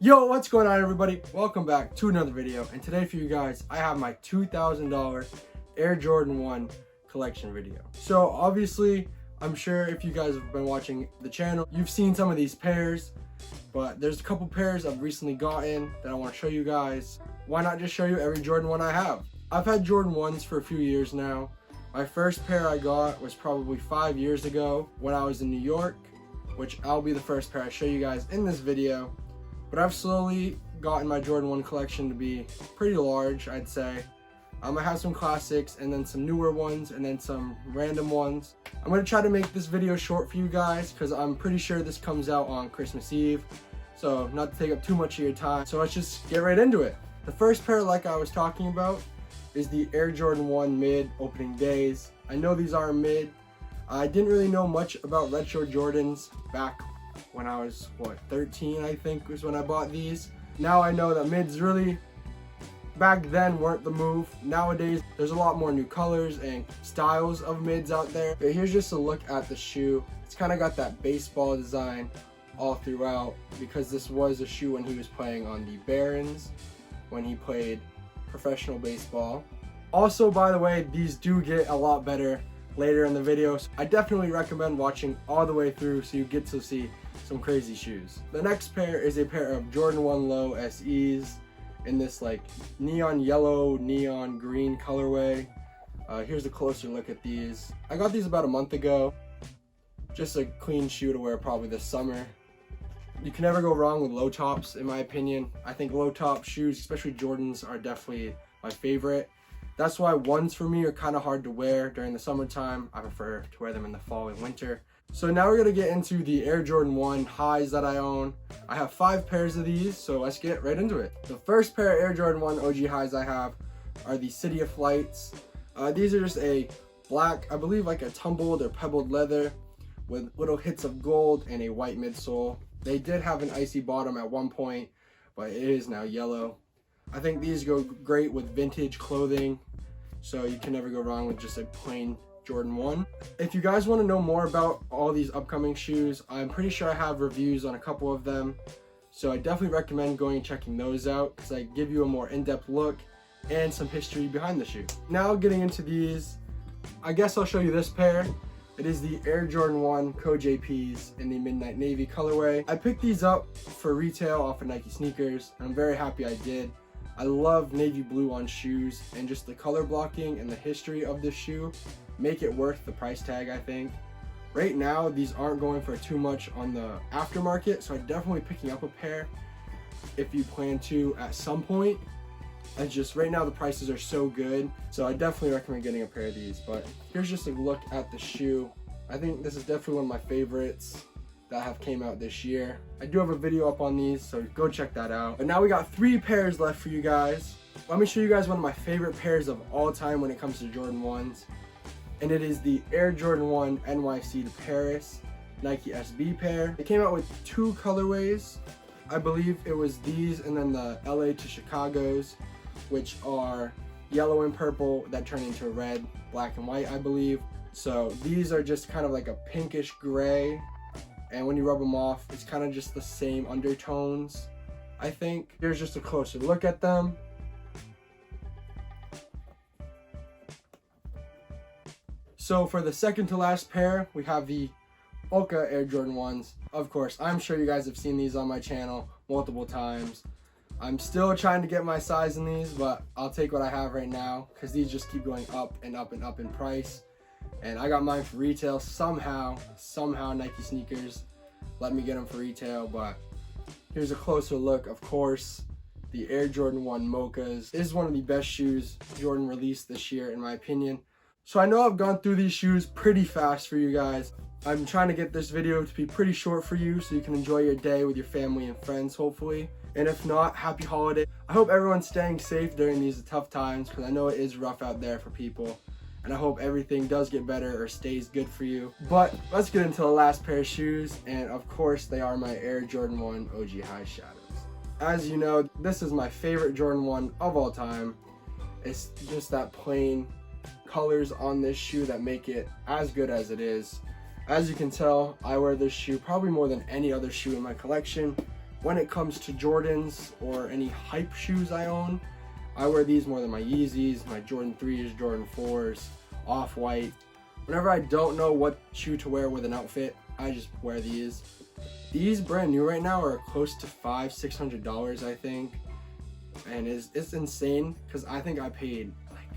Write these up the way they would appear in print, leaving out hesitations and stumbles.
Yo, what's going on, everybody? Welcome back to another video, and today for you guys I have my $2,000 Air Jordan 1 collection video. So obviously I'm sure if you guys have been watching the channel, you've seen some of these pairs, but there's a couple pairs I've recently gotten that I want to show you guys. Why not just show you every Jordan 1 I have? I've had Jordan 1s for a few years now. My first pair I got was probably 5 years ago when I was in New York, which I'll be the first pair I show you guys in this video. But I've slowly gotten my Jordan 1 collection to be pretty large, I'd say. I have some classics and then some newer ones and then some random ones. I'm going to try to make this video short for you guys because I'm pretty sure this comes out on Christmas Eve. So not to take up too much of your time. So let's just get right into it. The first pair, like I was talking about, is the Air Jordan 1 mid opening days. I know these are mid. I didn't really know much about retro Jordans back when I was, 13 I think was when I bought these. Now I know that mids really, back then, weren't the move. Nowadays, there's a lot more new colors and styles of mids out there. But here's just a look at the shoe. It's kind of got that baseball design all throughout because this was a shoe when he was playing on the Barons, when he played professional baseball. Also, by the way, these do get a lot better later in the video. So I definitely recommend watching all the way through so you get to see some crazy shoes. The next pair is a pair of Jordan 1 Low SEs in this like neon yellow, neon green colorway. Here's a closer look at these. I got these about a month ago. Just a clean shoe to wear probably this summer. You can never go wrong with low tops, in my opinion. I think low top shoes, especially Jordans, are definitely my favorite. That's why ones for me are kind of hard to wear during the summertime. I prefer to wear them in the fall and winter. So now we're going to get into the Air Jordan 1 highs that I own. I have 5 pairs of these, so let's get right into it. The first pair of Air Jordan 1 OG highs I have are the City of Flights. These are just a black, I believe like a tumbled or pebbled leather with little hits of gold and a white midsole. They did have an icy bottom at one point, but it is now yellow. I think these go great with vintage clothing, so you can never go wrong with just a plain Jordan 1. If you guys want to know more about all these upcoming shoes, I'm pretty sure I have reviews on a couple of them, so I definitely recommend going and checking those out because I give you a more in-depth look and some history behind the shoe. Now getting into these, I guess I'll show you this pair. It is the Air Jordan 1 Co JPs in the Midnight Navy colorway. I picked these up for retail off of Nike sneakers, and I'm very happy I did. I love navy blue on shoes, and just the color blocking and the history of this shoe make it worth the price tag, I think. Right now, these aren't going for too much on the aftermarket, so I'm definitely picking up a pair if you plan to at some point. And just right now the prices are so good, so I definitely recommend getting a pair of these. But here's just a look at the shoe. I think this is definitely one of my favorites that have came out this year. I do have a video up on these, so go check that out. But now we got 3 pairs left for you guys. Let me show you guys one of my favorite pairs of all time when it comes to Jordan 1s. And it is the Air Jordan 1 NYC to Paris Nike SB pair. They came out with 2 colorways. I believe it was these and then the LA to Chicago's, which are yellow and purple that turn into red, black and white, I believe. So these are just kind of like a pinkish gray, and when you rub them off, it's kind of just the same undertones, I think. Here's just a closer look at them. So for the second to last pair, we have the Mocha Air Jordan 1s. Of course, I'm sure you guys have seen these on my channel multiple times. I'm still trying to get my size in these, but I'll take what I have right now because these just keep going up and up and up in price. And I got mine for retail somehow Nike sneakers let me get them for retail. But here's a closer look. Of course, the Air Jordan 1 Mochas. This is one of the best shoes Jordan released this year, in my opinion. So I know I've gone through these shoes pretty fast for you guys. I'm trying to get this video to be pretty short for you so you can enjoy your day with your family and friends, hopefully. And if not, happy holiday. I hope everyone's staying safe during these tough times because I know it is rough out there for people. And I hope everything does get better or stays good for you. But let's get into the last pair of shoes. And of course, they are my Air Jordan 1 OG High Shadows. As you know, this is my favorite Jordan 1 of all time. It's just that plain colors on this shoe that make it as good as it is. As you can tell, I wear this shoe probably more than any other shoe in my collection. when it comes to Jordans or any hype shoes I own, I wear these more than my Yeezys, my Jordan 3s, Jordan 4s, Off-White. Whenever I don't know what shoe to wear with an outfit, I just wear these. These brand new right now are close to $500-600, I think. And it's insane because I think I paid like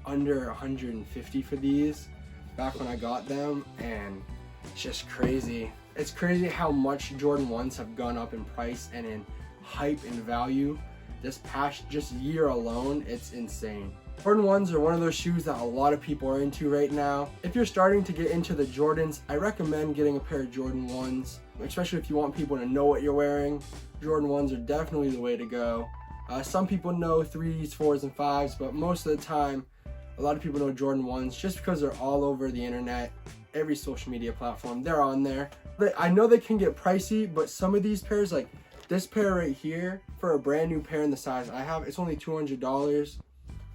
under $150 for these back when I got them, and it's just crazy. It's crazy how much Jordan 1s have gone up in price and in hype and value this past just year alone. It's insane. Jordan 1s are one of those shoes that a lot of people are into right now. If you're starting to get into the Jordans, I recommend getting a pair of Jordan 1s, especially if you want people to know what you're wearing. Jordan 1s are definitely the way to go. Some people know 3s, 4s, and 5s, but most of the time, a lot of people know Jordan 1s just because they're all over the internet, every social media platform, they're on there. I know they can get pricey, but some of these pairs, like this pair right here, for a brand new pair in the size I have, it's only $200.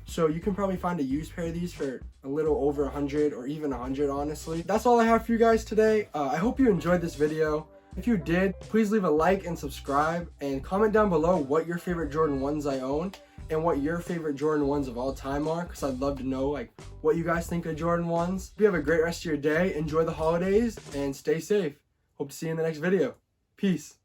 So you can probably find a used pair of these for a little over 100 or even 100, honestly. That's all I have for you guys today. I hope you enjoyed this video. If you did, please leave a like and subscribe, and comment down below what your favorite Jordan 1s I own and what your favorite Jordan 1s of all time are, because I'd love to know like what you guys think of Jordan 1s. Hope you have a great rest of your day, enjoy the holidays, and stay safe. Hope to see you in the next video. Peace.